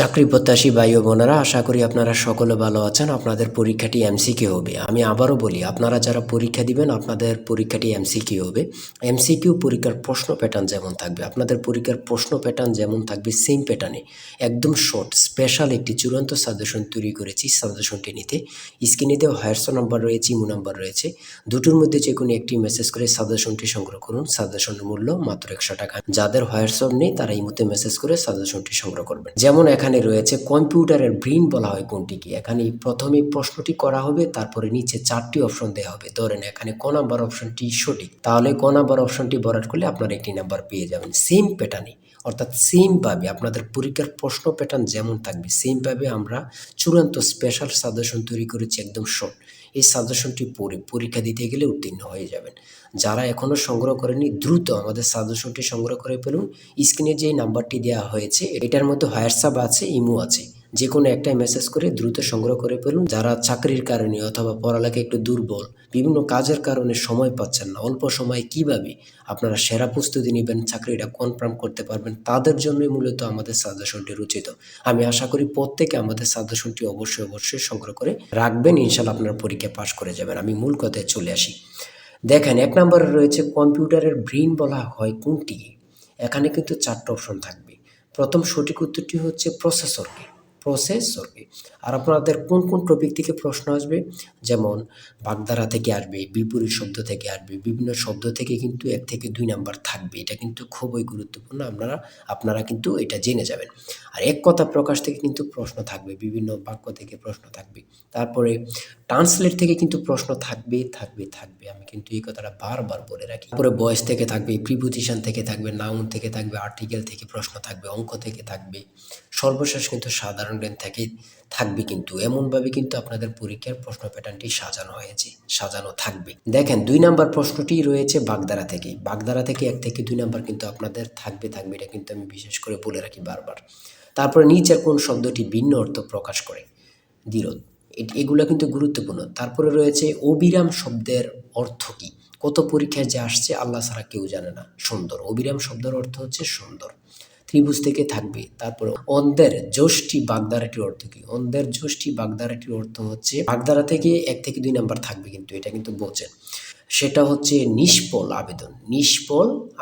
চাকরি প্রত্যাশী ভাই ও বোনেরা, আশা করি আপনারা সকলে ভালো আছেন। আপনাদের পরীক্ষাটি এমসিকিউ হবে। আমি আবারও বলি, আপনারা যারা পরীক্ষা দিবেন আপনাদের পরীক্ষাটি এমসিকিউ হবে। এমসিকিউ পরীক্ষার প্রশ্ন প্যাটার্ন যেমন থাকবে, আপনাদের পরীক্ষার প্রশ্ন প্যাটার্ন যেমন থাকবে সেম প্যাটার্নে একদম শর্ট স্পেশাল একটি চূড়ান্ত সাজেশন তৈরি করেছি। সাজেশনটি নিতে স্ক্রিনে দেওয়া হোয়াটসঅ্যাপ নাম্বার রয়েছে, ইমো নাম্বার রয়েছে, দুটোর মধ্যে যে কোনো একটি মেসেজ করে সাজেশনটি সংগ্রহ করুন। সাজেশনের মূল্য মাত্র 100 টাকা। যাদের হোয়াটসঅ্যাপ নেই তারা ইমোতে মেসেজ করে সাজেশনটি সংগ্রহ করবেন। যেমন এখানে রয়েছে কম্পিউটারের ব্রেইন বলা হয় কোনটিকে। এখানে প্রথমে প্রশ্নটি করা হবে, তারপরে নিচে 4টি অপশন দেওয়া হবে। ধরেন এখানে ক নাম্বার অপশনটি সঠিক, তাহলে ক নাম্বার অপশনটি ভরাট করলে আপনারা একটি নাম্বার পেয়ে যাবেন। সেম প্যাটার্নে, অর্থাৎ সেমভাবে আপনাদের পরীক্ষার প্রশ্ন প্যাটার্ন যেমন থাকবে সেমভাবে আমরা চূড়ান্ত স্পেশাল সাজেশন তৈরি করেছি, একদম শর্ট। এই সাজেশনটি পড়ে পরীক্ষা দিতে গেলে উত্তীর্ণ হয়ে যাবেন। যারা এখনও সংগ্রহ করেনি দ্রুত আমাদের সাজেশনটি সংগ্রহ করে ফেলুন। স্ক্রিনে যে নাম্বারটি দেওয়া হয়েছে এটার মধ্যে হোয়াটসঅ্যাপ আছে, ইমো আছে, যে কোনো একটাই মেসেজ করে দ্রুত সংগ্রহ করে ফেলুন। যারা চাকরির কারণে অথবা পড়ালেখা একটু দুর্বল, বিভিন্ন কাজের কারণে সময় পাচ্ছেন না, অল্প সময়ে কিভাবে আপনারা সেরা প্রস্তুতি নেবেন, চাকরিটা কনফার্ম করতে পারবেন, তাদের জন্যই মূলত আমাদের সাজেশনটি রচিত। আমি আশা করি প্রত্যেকে আমাদের সাজেশনটি অবশ্যই সংগ্রহ করে রাখবেন। ইনশাল্লাহ আপনারা পরীক্ষা পাশ করে যাবেন। আমি মূল কথায় চলে আসি। দেখেন 1 নম্বরে রয়েছে কম্পিউটারের ব্রেইন বলা হয় কোনটি। এখানে কিন্তু 4টা অপশন থাকবে। প্রথম সঠিক উত্তরটি হচ্ছে প্রসেসরকে। আর আপনাদের কোন কোন টপিক থেকে প্রশ্ন আসবে, যেমন বাগধারা থেকে আসবে, বিপরীত শব্দ থেকে আসবে, বিভিন্ন শব্দ থেকে কিন্তু 1 থেকে 2 নাম্বার থাকবে। এটা কিন্তু খুবই গুরুত্বপূর্ণ, আপনারা কিন্তু এটা জেনে যাবেন। আর এক কথা প্রকাশ থেকে কিন্তু প্রশ্ন থাকবে, বিভিন্ন বাক্য থেকে প্রশ্ন থাকবে। তারপরে ট্রান্সলেট থেকে কিন্তু প্রশ্ন থাকবে। আমি কিন্তু এই কথাটা বারবার বলে রাখি। তারপরে ভয়েস থেকে থাকবে, প্রিপোজিশন থেকে থাকবে, নাউন থেকে থাকবে, আর্টিকেল থেকে প্রশ্ন থাকবে, অঙ্ক থেকে থাকবে, সর্বশেষ কিন্তু সাধারণ জ্ঞান থেকে থাকবে। কিন্তু এমনভাবে কিন্তু আপনাদের পরীক্ষার প্রশ্ন প্যাটার্নটি সাজানো থাকবে। দেখেন 2 নাম্বার প্রশ্নটি রয়েছে বাগধারা থেকে। বাগধারা থেকে 1 থেকে 2 নাম্বার কিন্তু আপনাদের থাকবে। এটা কিন্তু আমি বিশেষ করে বলে রাখি বারবার। তারপরে নিচের কোন শব্দটি ভিন্ন অর্থ প্রকাশ করে, দ্বিরোধ, এগুলা কিন্তু গুরুত্বপূর্ণ। তারপরে রয়েছে অবিরাম শব্দের অর্থ কী। কত পরীক্ষায় যে আসছে আল্লাহ ছাড়া কেউ জানে না। সুন্দর, অবিরাম শব্দের অর্থ হচ্ছে সুন্দর। ত্রিভুজ থেকে থাকবে। তারপরে অন্ধের যষ্টি বাগধারাটির অর্থ কী। অন্ধের যষ্টি বাগধারাটির অর্থ হচ্ছে, বাগধারা থেকে 1 থেকে 2 নাম্বার থাকবে, কিন্তু এটা কিন্তু বোঝেন, সেটা হচ্ছে নিষ্ফল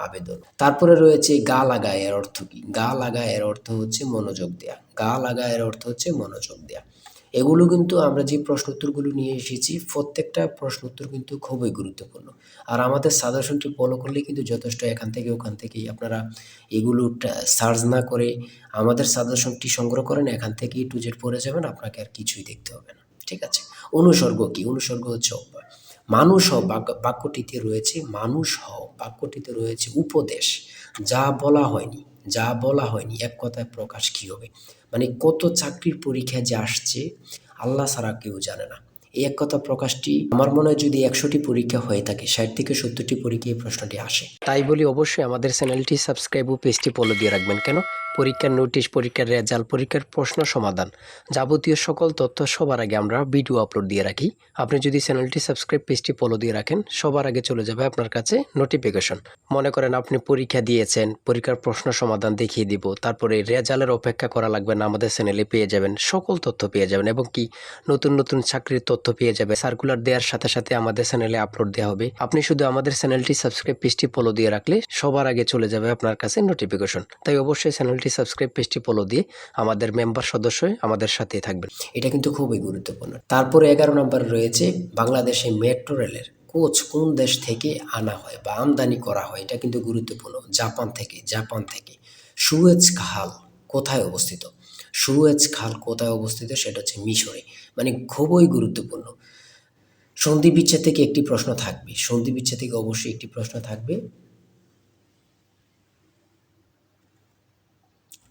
আবেদন। তারপরে রয়েছে গা লাগা, এর অর্থ কী। গা লাগা এর অর্থ হচ্ছে মনোযোগ দেয়া। এগুলো কিন্তু আমরা যে প্রশ্ন উত্তরগুলো নিয়ে এসেছি প্রত্যেকটা প্রশ্ন উত্তর কিন্তু খুবই গুরুত্বপূর্ণ। আর আমাদের সাজেশনটি ফলো করলে কিন্তু যথেষ্ট। এখান থেকে ওখান থেকেই আপনারা এগুলো সার্চ না করে আমাদের সাজেশনটি সংগ্রহ করেন, এখান থেকে টু জেড পড়ে যাবেন, আপনাকে আর কিছুই দেখতে হবে না। ঠিক আছে। অনুসর্গ কী। অনুসর্গ হচ্ছে অভ্যাস। বাক্যটিতে রয়েছে উপদেশ। যা বলা হয়নি এক কথায় প্রকাশ কী হবে। মানে কত চাকরির পরীক্ষা যে আসছে আল্লাহ ছাড়া কেউ জানে না। এই এক কথা প্রকাশটি আমার মনে হয় যদি 100টি পরীক্ষা হয়ে থাকে 60 থেকে 70টি পরীক্ষায় এই প্রশ্নটি আসে। তাই বলি অবশ্যই আমাদের চ্যানেলটি সাবস্ক্রাইব ও পেজটি ফলো দিয়ে রাখবেন। কেন? পরীক্ষার নোটিশ, পরীক্ষার রেজাল্ট, পরীক্ষার প্রশ্ন সমাধান, যাবতীয় সকল তথ্য সবার আগে আমরা ভিডিও আপলোড দিয়ে রাখি। আপনি যদি চ্যানেলটি সাবস্ক্রাইব, পেজটি ফলো দিয়ে রাখেন, সবার আগে চলে যাবে আপনার কাছে নোটিফিকেশন। মনে করেন আপনি পরীক্ষা দিয়েছেন, পরীক্ষার প্রশ্ন সমাধান দেখিয়ে দিব, তারপরে রেজাল্টের অপেক্ষা করা লাগবে না, আমাদের চ্যানেলে পেয়ে যাবেন, সকল তথ্য পেয়ে যাবেন, এবং কি নতুন চাকরির তথ্য পেয়ে যাবে। সার্কুলার দেওয়ার সাথে সাথে আমাদের চ্যানেলে আপলোড দেওয়া হবে। আপনি শুধু আমাদের চ্যানেলটি সাবস্ক্রাইব, পেজটি ফলো দিয়ে রাখলে সবার আগে চলে যাবে আপনার কাছে নোটিফিকেশন। তাই অবশ্যই চ্যানেলটি সাবস্ক্রাইব, পেজটি ফলো দিয়ে আমাদের মেম্বার সদস্য হয়ে আমাদের সাথেই থাকবেন। এটা কিন্তু খুবই গুরুত্বপূর্ণ। তারপরে 11 নম্বর রয়েছে বাংলাদেশে মেট্রো রেলের কোচ কোন দেশ থেকে আনা হয় বা আমদানি করা হয়। এটা কিন্তু গুরুত্বপূর্ণ। জাপান থেকে। সুয়েজ খাল কোথায় অবস্থিত। সেটা হচ্ছে মিশরে। মানে খুবই গুরুত্বপূর্ণ। সন্ধি বিচ্ছেদ থেকে একটি প্রশ্ন থাকবে।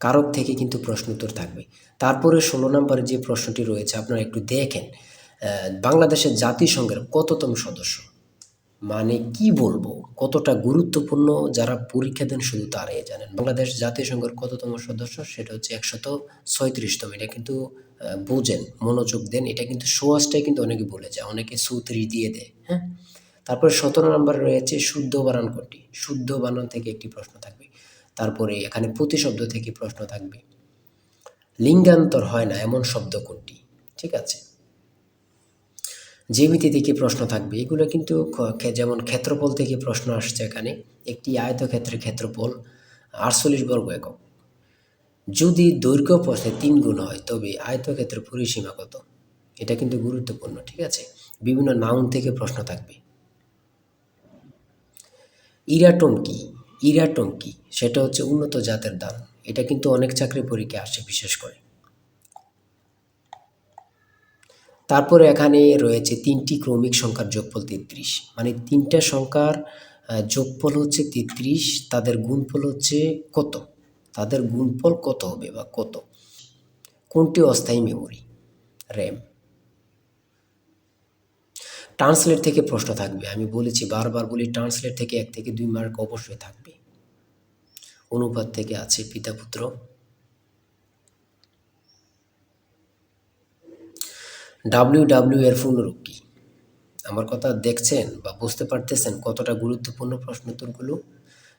কারক থেকে কিন্তু প্রশ্ন উত্তর থাকবে। তারপরে 16 নম্বরে যে প্রশ্নটি রয়েছে আপনারা একটু দেখেন, বাংলাদেশের জাতিসংঘের কততম সদস্য। মানে কি বলবো, কতটা গুরুত্বপূর্ণ, যারা পরীক্ষা দেন শুধু তারাই জানেন। বাংলাদেশ জাতিসংঘের কততম সদস্য, সেটা হচ্ছে 136তম। এটা কিন্তু বোঝেন, মনোযোগ দেন। এটা কিন্তু সোয়াশটাই কিন্তু অনেকে বলে যায়, অনেকে 34 দিয়ে দেয়। হ্যাঁ। তারপরে 17 নম্বরে রয়েছে শুদ্ধ বানান কোনটি। শুদ্ধ বানান থেকে একটি প্রশ্ন থাকবে। তারপরে এখানে প্রতিশব্দ থেকে প্রশ্ন থাকবে। লিঙ্গান্তর হয় না এমন শব্দ কোনটি? ঠিক আছে, জ্যামিতি থেকে প্রশ্ন থাকবে, এগুলো কিন্তু যেমন ক্ষেত্রফল থেকে প্রশ্ন আসছে এখানে। একটি আয়তক্ষেত্রের ক্ষেত্রফল 48 বর্গ একক। যদি দৈর্ঘ্য প্রস্থে 3 গুণ হয় তবে আয়তক্ষেত্রের পরিসীমা কত? এটা কিন্তু গুরুত্বপূর্ণ। ঠিক আছে, বিভিন্ন নাউন থেকে প্রশ্ন থাকবে। ইরাটোম কি? ইরাটোম কি? সেটা হচ্ছে উন্নত জাতের ধান। এটা কিন্তু অনেক চাকরি পরীক্ষায় আসে বিশেষ করে। তারপরে এখানে রয়েছে 3টি ক্রমিক সংখ্যার যোগফল 33, মানে 3টা সংখ্যার যোগফল হচ্ছে 33, তাদের গুণফল হচ্ছে কত? তাদের গুণফল কত হবে বা কত? কোনটি অস্থায়ী মেমোরি? র্যাম। ট্রান্সলেট থেকে প্রশ্ন থাকবে, আমি বলেছি বারবার বলি, ট্রান্সলেট থেকে 1 থেকে 2 মার্ক অবশ্যই থাকবে। অনুপাত থেকে আছে পিতা পুত্র। ডাব্লিউ এর পূর্ণরূপ কি? আমার কথা দেখছেন বা বুঝতে পারতেছেন কতটা গুরুত্বপূর্ণ প্রশ্ন উত্তরগুলো?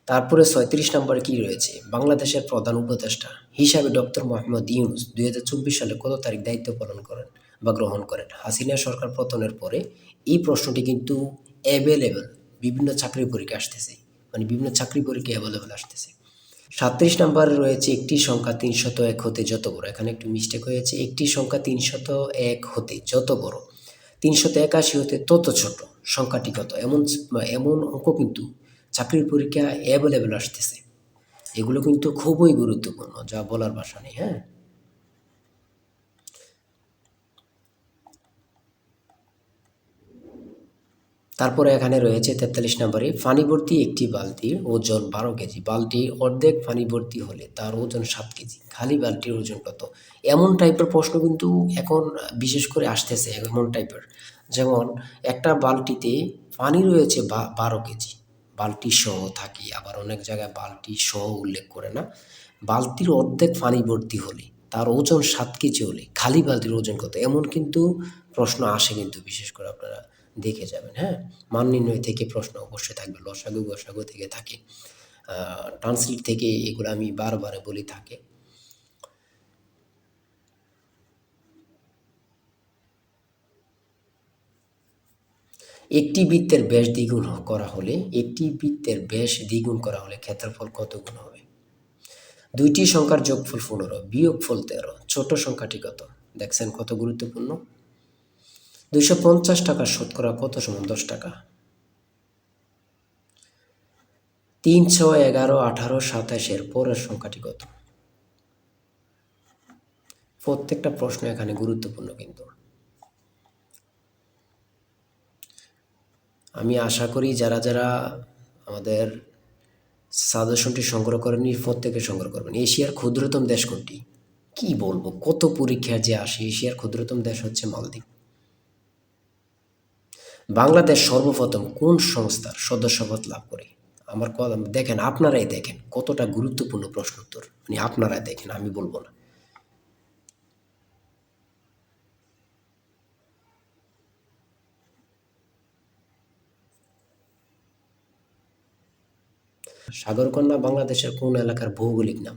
তারপরে 36 নম্বরে কি রয়েছে? বাংলাদেশের প্রধান উপদেষ্টা হিসাবে ডক্টর মোহাম্মদ ইউনূস 2024 সালে কত তারিখ দায়িত্ব পালন করেন বা গ্রহণ করেন? হাসিনা সরকার পতনের পরে এই প্রশ্নটি কিন্তু অ্যাভেলেবল, বিভিন্ন চাকরি পরীক্ষা আসতেছে, মানে বিভিন্ন চাকরি পরীক্ষা অ্যাভেলেবল আসতেছে। 37 নম্বরে রয়েছে একটি সংখ্যা 301 হতে যত বড়। এখানে একটু মিস্টেক হয়েছে, একটি সংখ্যা 301 হতে যত বড় 381 হতে তত ছোট সংখ্যাটি কত? এমন এমন অঙ্ক কিন্তু চাকরির পরীক্ষা অ্যাভেলেবল আসতেছে। এগুলো কিন্তু খুবই গুরুত্বপূর্ণ, যা বলার ভাষা নেই। হ্যাঁ, তারপরে এখানে রয়েছে 43 নম্বরে, পানি ভর্তি একটি বালতির ওজন 12 কেজি, বালতির অর্ধেক পানি ভর্তি হলে তার ওজন 7 কেজি, খালি বালতির ওজন কত? এমন টাইপের প্রশ্ন কিন্তু এখন বিশেষ করে আসতেছে, এমন টাইপের। যেমন একটা বালতিতে পানি রয়েছে 12 কেজি, বালতি সহ থাকে, আবার অনেক জায়গায় বালতি সহ উল্লেখ করে না। বালতির অর্ধেক পানি ভর্তি হলে তার ওজন 7 কেজি হলে খালি বালতির ওজন কত? এমন কিন্তু প্রশ্ন আসে কিন্তু, বিশেষ করে আপনারা দেখে যাবেন। হ্যাঁ, মান নির্ণয় থেকে প্রশ্ন অবশ্যই থাকবে, লসাগু গসাগু থেকে থাকে, ট্রান্সলেট থেকে, এগুলো আমি বারবার বলি থাকে। একটি বৃত্তের ব্যাস দ্বিগুণ করা হলে, একটি বৃত্তের ব্যাস দ্বিগুণ করা হলে ক্ষেত্রফল কত গুণ হবে? দুইটি সংখ্যার যোগফল 15, বিয়োগফল 13, ছোট সংখ্যাটি কত? দেখছেন কত গুরুত্বপূর্ণ। 250 টাকা শতকরা কত সমান 10 টাকা? 3, 6, 11, 18, 27 এর পরের সংখ্যাটি কত? প্রত্যেকটা প্রশ্ন এখানে গুরুত্বপূর্ণ কিন্তু। আমি আশা করি যারা যারা আমাদের সাজেশনটি সংগ্রহ করেননি, প্রত্যেকে সংগ্রহ করবেন। এশিয়ার ক্ষুদ্রতম দেশ কোনটি? কি বলবো, কত পরীক্ষা যে আসে। এশিয়ার ক্ষুদ্রতম দেশ হচ্ছে মালদ্বীপ। বাংলাদেশ সর্বপ্রথম কোন সংস্থার সদস্যপদ লাভ করে? আমার কথা দেখেন, আপনারাই দেখেন কতটা গুরুত্বপূর্ণ প্রশ্ন উত্তর, মানে আপনারাই দেখেন, আমি বলবো না। সাগরকন্যা বাংলাদেশের কোন এলাকার ভৌগোলিক নাম?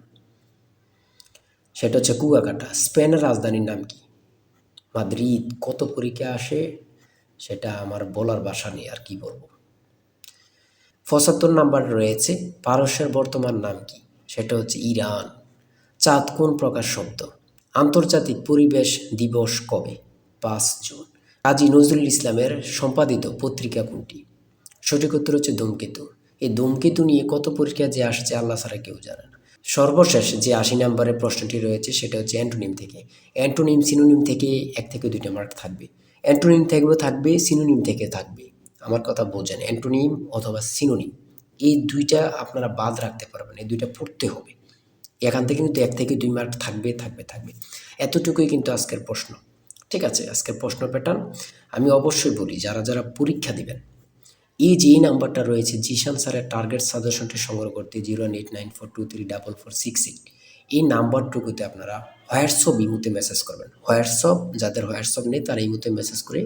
সেটা হচ্ছে কুয়াকাটা। স্পেনের রাজধানীর নাম কি? মাদ্রিদ। কত পরীক্ষা আসে সেটা আমার বলার ভাষা নেই, আর কি বলবো। 75 নাম্বার রয়েছে, পারস্যের বর্তমান নাম কি? সেটা হচ্ছে ইরান। চাঁদ কোন প্রকার শব্দ? আন্তর্জাতিক পরিবেশ দিবস কবে? 5 জুন। কাজী নজরুল ইসলামের সম্পাদিত পত্রিকা কোনটি? সঠিক উত্তর হচ্ছে ধূমকেতু। এই ধূমকেতু নিয়ে কত পরীক্ষা যে আসছে আল্লাহ ছাড়া কেউ জানে না। সর্বশেষ যে 80 নম্বরের প্রশ্নটি রয়েছে সেটা হচ্ছে অ্যান্টোনিম থেকে। অ্যান্টোনিম সিনোনিম থেকে 1 থেকে 2টা মার্ক থাকবে। অ্যান্টোনিম থেকেও থাকবে, সিনোনিম থেকে থাকবে। আমার কথা বোঝেন, অ্যান্টোনিম অথবা সিনোনিম, এই 2টা আপনারা বাদ রাখতে পারবেন, এই 2টা পড়তে হবে। এখান থেকে কিন্তু 1 থেকে 2 মার্ক থাকবে থাকবে থাকবে। এতটুকুই কিন্তু আজকের প্রশ্ন। ঠিক আছে, আজকের প্রশ্ন প্যাটার্ন আমি অবশ্যই বলি, যারা যারা পরীক্ষা দিবেন, এই যে এই নাম্বারটা রয়েছে জিশান স্যারের টার্গেট সাজেশনটি সংগ্রহ করতে 018942388, এই নাম্বারটুকুতে আপনারা হোয়াটসঅ্যাপ ইমুতে মেসেজ করবেন। হোয়াটসঅ্যাপ, যাদের হোয়াটসঅ্যাপ নেই তারা ইমুতে মেসেজ করে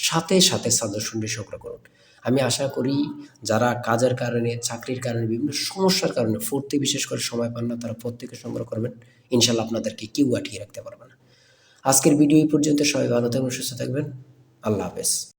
সাথে সাথে সাজেশনটি সংগ্রহ করুন। আমি আশা করি যারা কাজের কারণে, চাকরির কারণে, বিভিন্ন সমস্যার কারণে পড়তে বিশেষ করে সময় পান না, তারা প্রত্যেকে সংগ্রহ করবেন। ইনশাল্লাহ আপনাদেরকে কেউ আটকিয়ে রাখতে পারবে না। আজকের ভিডিও এই পর্যন্ত। সবাই ভালো থাকবেন, সুস্থ থাকবেন। আল্লাহ হাফেজ।